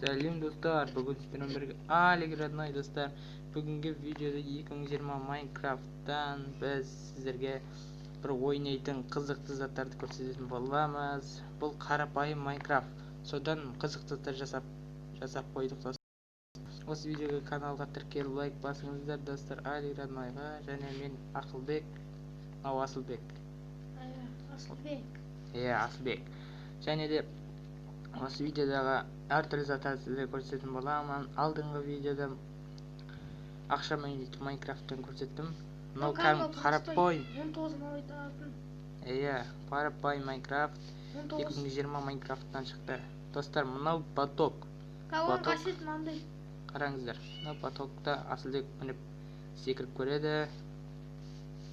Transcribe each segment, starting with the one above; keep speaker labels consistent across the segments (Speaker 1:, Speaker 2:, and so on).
Speaker 1: Сәлем достар, бүгін сіздермен бірге Алик родной достар. Бүгінгі видеода 2020 Майнкрафттан біз сіздерге бір ойнайтын қызықты заттарды көрсететін боламыз. Бұл қарапайым Майнкрафт. Содан қызықты заттар жасап қойдық достар. Осы видеоға каналға тіркеліп лайк басыңыздар достар. Алик роднойға және мен Ақылбек. Асылбек. Асылбек. Және де осы видеодағы әртүрлі заттарды сіздерге көрсететін боламын. Алдыңғы видеода ақшамен ойнайтын Майнкрафттан көрсеттім. Мынау қарапайым.
Speaker 2: 19 мың айтатын.
Speaker 1: Қарапайым Майнкрафт 2020 Майнкрафттан шықты. Достар, мынау баток.
Speaker 2: Қасет мынандай.
Speaker 1: Қараңыздар. Мынау батокта Асылбек мініп секіріп көреді.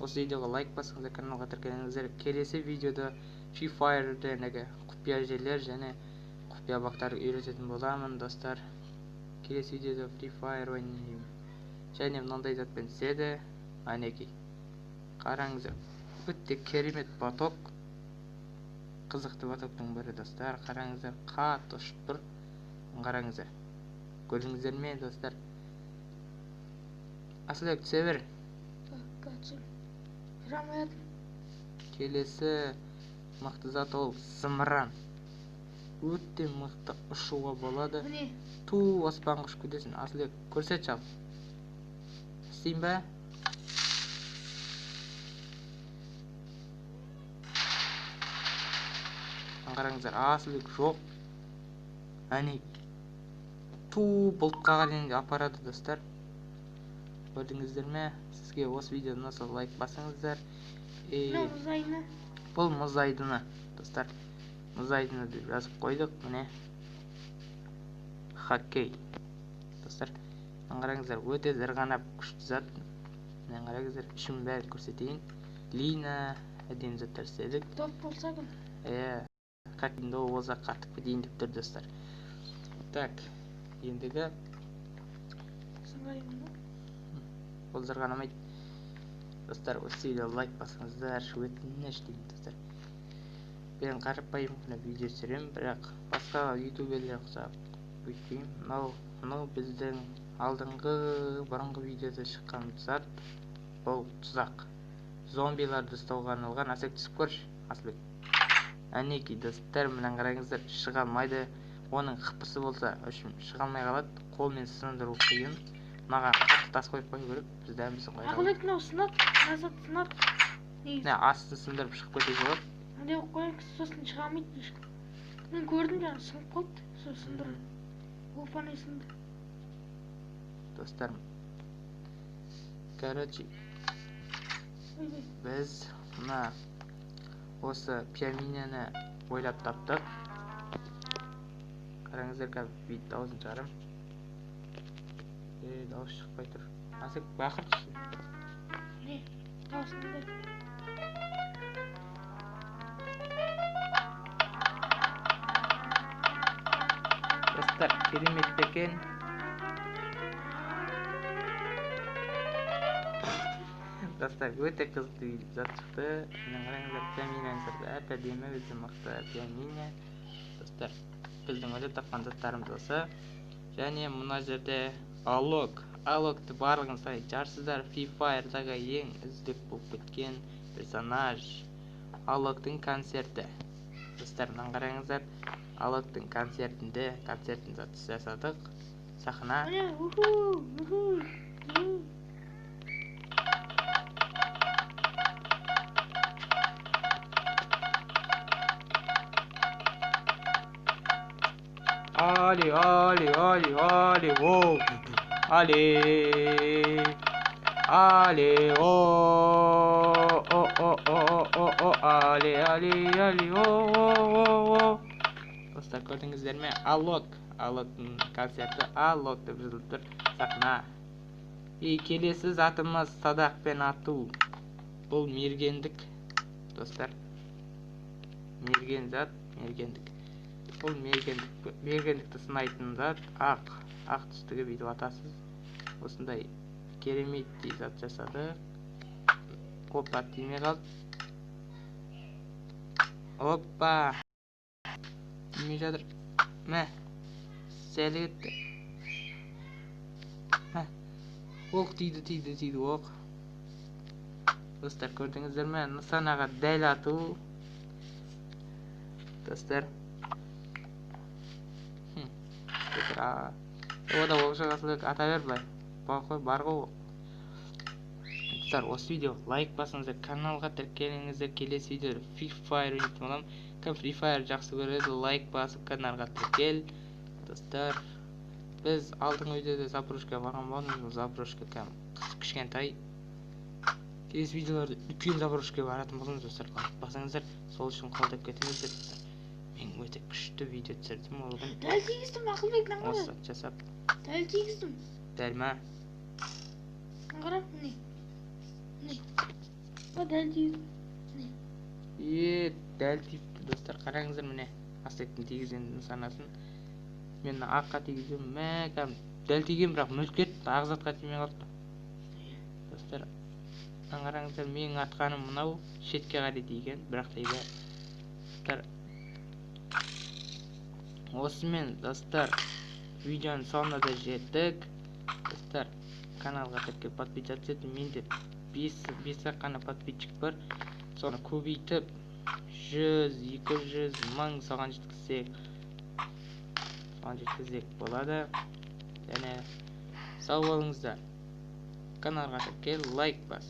Speaker 1: Осы видеоға лайк басыңыздар, каналға тіркеліңіздер. Келесі видеода Free Fire'дегі құпия жерлер және құпия бақтарды үйрететін боламын достар. Келесі видеода Free Fire ойнаймын. Және мынандай затпен түседі. Әнекей. Қараңыздар. Өте керемет баток. Қызықты батоктың бірі достар. Қараңыздар. Қатты ұшып тұр. Қараңыздар. Көрдіңіздер ме достар? Асылбек түсе бер. Келесі мықты зат ол зымыран. Өте мықты ұшуға болады. Ту аспанға ұшып кетесің. Асылбек көрсет шал. Істейін бе? Қараңыздар, Асылбек жоқ. Әне ту бұлтқа қарай апарады достар. Көрдіңіздер ме? Сізге осы видеоны ұнаса лайк басыңыздар. Бұл мұз айдыны достар. Мұз айдыны деп жазып қойдық. Міне хоккей достар. Қараңыздар, өте зырғанап күшті зат. Міне қараңыздар, ішін бәрін көрсетейін. Лина әдемі заттар істедік.
Speaker 2: Топ болса күн.
Speaker 1: Хоккейді олза қатып кетейін деп тұр достар. Так, ендігі бұл зырғанамайды. Достар, осы видеоға лайк басыңыздар, өтініш деймін достар. Мен қарапайым видео түсіремін, бірақ басқа ютуберлер ұқсап өйтпеймін. Мынау біздің алдыңғы бұрынғы видеода шыққан зат. Бұл тұзақ. Зомбиларды ұстауға арналған. Асылбек түсіп көрші, Асылбек. Әнекей достар, мына қараңыздар, шыға алмайды. Оның қыпысы болса, шыға алмай қалады. Қолмен сындыру қиын. Маған қатты тас қойып қою керек. Біз дәмізін қойып.
Speaker 2: Ақылбек мынау сынақ, назат сынақ.
Speaker 1: Астын сындырып шығып кетуге болады.
Speaker 2: Андай қойып қойып, сосын шыға алмайды ешкім. Мен көрдім жаңа сынып қалды. Сол сындыру. Оп-оңай сынды.
Speaker 1: Достарым. Короче, біз мына осы пианиноны ойлап таптық. Қараңыздар, қазір дауысын шығарам. Дауыс шықпай тұр. Асылбек бақыртшы.
Speaker 2: Не? Дауысында.
Speaker 1: Достар, керемет екен. Достар, өте қызықты зат шықты. Міне қараңыздар, пианиноны сырды. Әп-әдемі, өте мықты пианино. Достар, біздің ойлап тапқан заттарымыз осы. Және мына жерде Алокты барлығын сай жарсыздар. Free Fire'дағы ең үздік болып кеткен персонаж Алоктың концерті. Достар, мына қараңыздар, Алоктың концертін заты жасадық. Сахна. Ali, Достар, көрдіңіздер ме? Алоктың концерті Алок деп жазылып тұр. Сахна. Келесі затымыз садақпен ату. Бұл мергендік. Достар, мерген зат, мергендік. Бұл мергендікті сынайтын зат. Ақ түстігі бүйтіп атасыз. Осындай кереметтей зат жасады. Опа, тиме қалды. Опа. Тиме жатыр. Мә. сәл кетті. Оқ тиді оқ. Достар, көрдіңіздер ме? Нысанаға дәл ату. Достар. Ода оқшағасылық ата бер бұлай. Бар ғой. Достар, осы видео лайк басыңыздар, каналға тіркеліңіздер. Келесі видео Free Fire ойнайтын боламын. Кім Free Fire жақсы көреді, лайк басып каналға тіркел. Достар, біз алдыңғы видеода запрошка барған болдық. Запрошка кішкентай. Келесі видеоларда үлкен запрошка баратын болдыңыз достар. Лайк басыңыздар, сол үшін қолдап кетіңіздер достар. Мен өте күшті видео түсірдім ол күн.
Speaker 2: Дәл тигіздім Ақылбек,
Speaker 1: Осы жасап.
Speaker 2: Дәл тигіздім.
Speaker 1: Дәл ма?
Speaker 2: Қарап, не? Дәл тигіздім.
Speaker 1: Дәл тигізді достар. Қараңыздар міне. Астектің тигізген нысанасын. Мен аққа тигізем. Дәл тиген, бірақ мүлт кетті. Ағзатқа тимей қалды. Достар, қараңыздар, менің атқаным мынау шетке қарай тиген, бірақ тиді. Достар, осымен достар, видеоның соңына да жеттік. Достар, каналға тіркеліп подписаться етіп, менде 5 қана подписчик бар. Соны көбейтіп 100-200 мың соған жеткізсек болады. Және сау болыңыздар. Каналға тіркел, лайк бас.